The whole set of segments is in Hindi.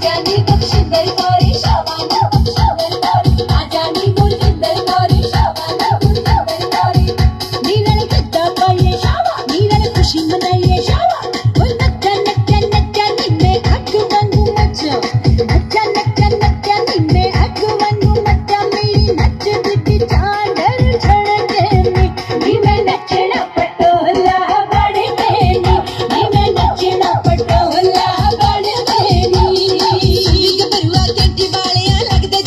जानी बख्शिंदर कौरी शाबाना बख्शिंदर कौरी आ जानी गुरविंदर कौरी शाबाना गुरविंदर कौरी नीलन गिद्दा पाइए शाबा नीलन खुशी मनाइए शाबा वो नच्चा नच्चा नच्चा नीने अग वांगू मचा नच्चा नच्चा नच्चा नीने अग वांगू मचा मेरी नच दिखी चांदर छड़के नी मैं नचना पटोला बड़े नी मैं नचना पटोला बड़े नी गबरुआ के दिवालियां लगदे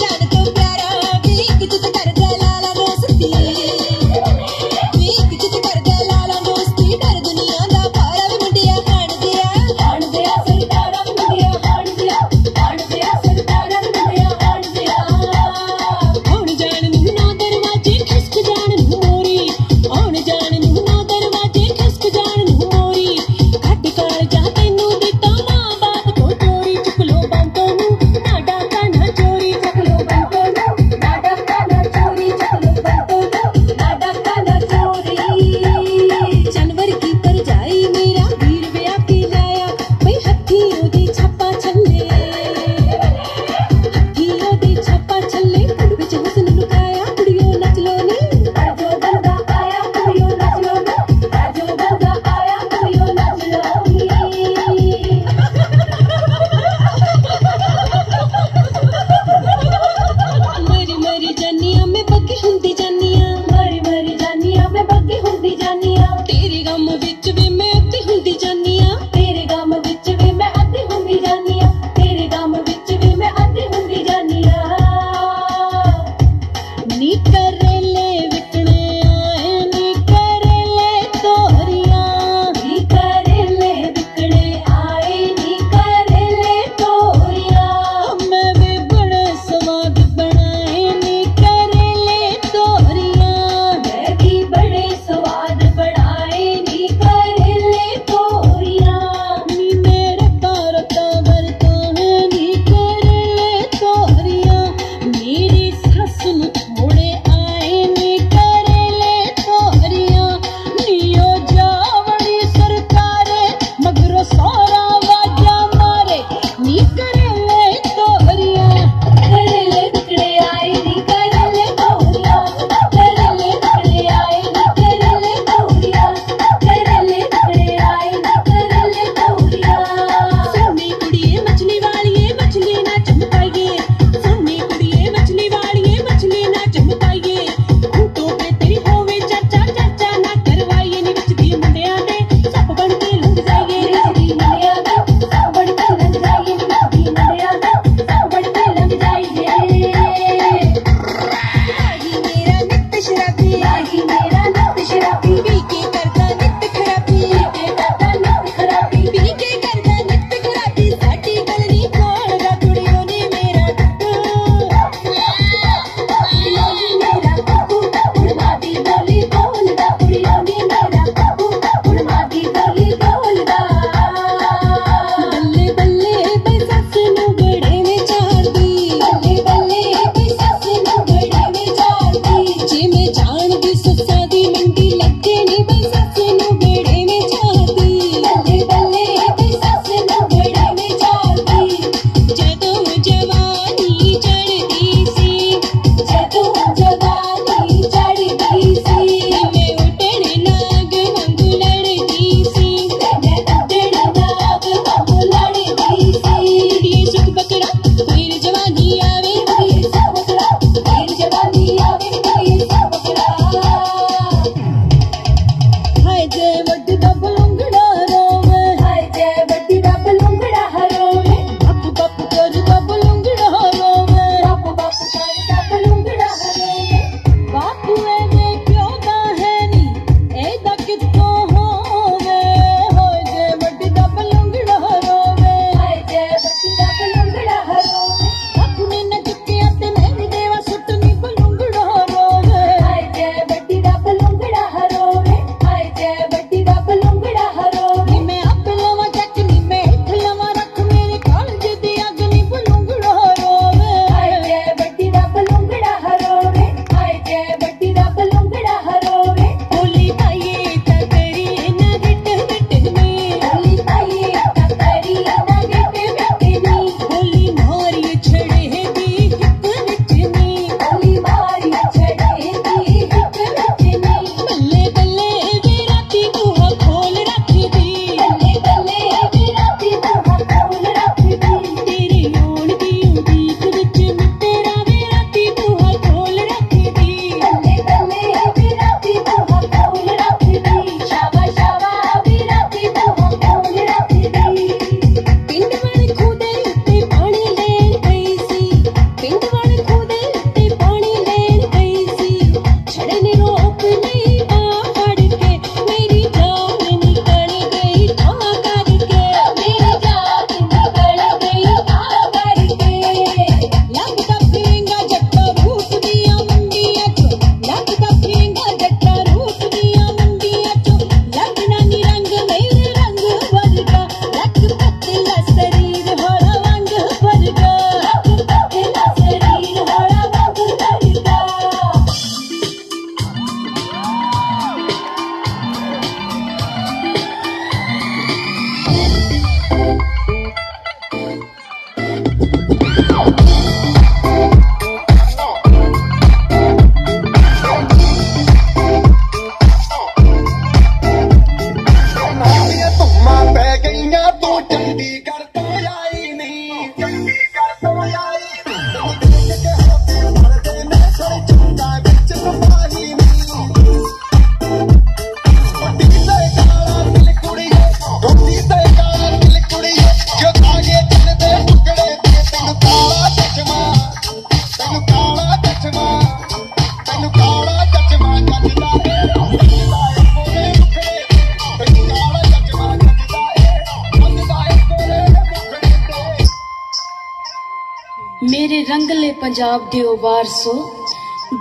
मेरे रंगले पंजाब दे ओ वारसो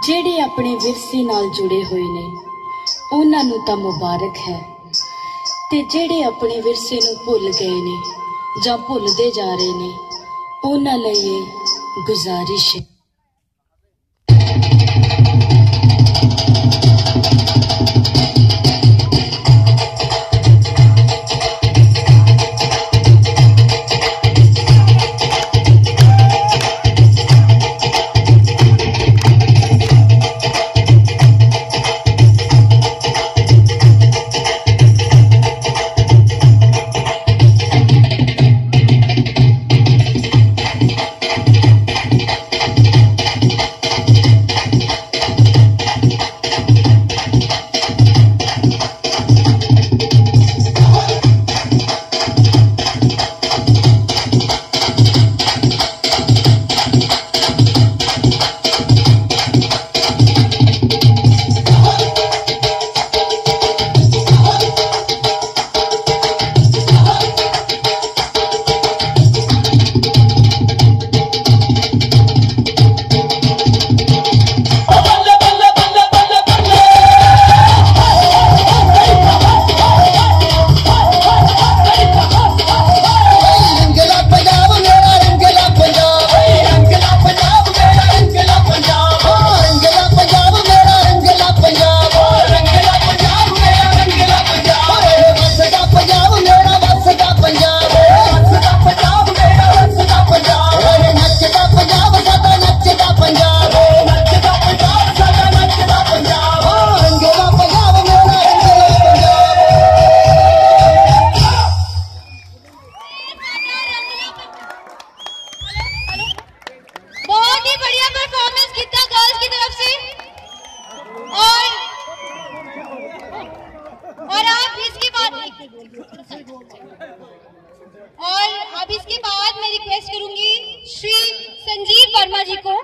जेड़े अपने विरसे नाल जुड़े हुए ने उन्हां नूं तां मुबारक है ते जेड़े अपने विरसे नूं भुल गए ने जां भुलदे जा रहे ने उन्हां लई ये गुजारिश है। और अब इसके बाद मैं रिक्वेस्ट करूंगी श्री संजीव वर्मा जी को,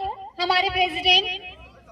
हमारे प्रेसिडेंट,